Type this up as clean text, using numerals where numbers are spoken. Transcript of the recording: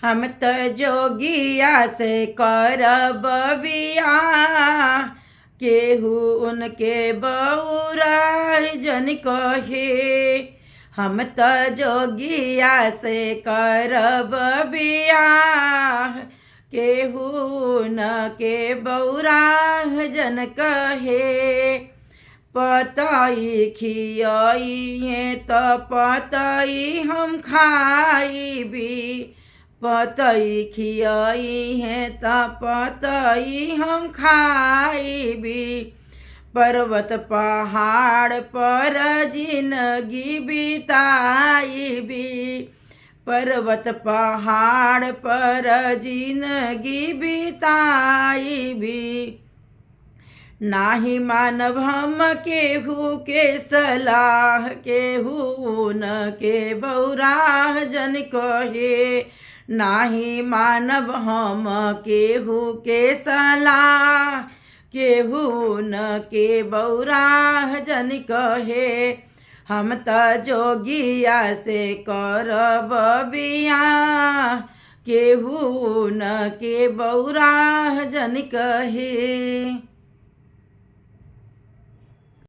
हम त जोगिया से करब बियाह, केहू उनके बौरा जन कहे। हम त जोगिया से करब बियाह, केहू न के बौरा जन कहे। पतई खियाइए त पतई हम खाइबी, पतई खियाइए त पतई हम खाइबी। पर्वत पहाड़ पर जिंदगी बिताइबी, पर्वत पहाड़ पर जिंदगी बिताइबी। नाही मानब हम केहू के सलाह, केहू न के बौरा जन कहे। नाही मानब हम केहू के सलाह, केहू न के बौरा जन कहे। हम त जोगिया से करब बियाह, केहू न के बौरा जन कहे।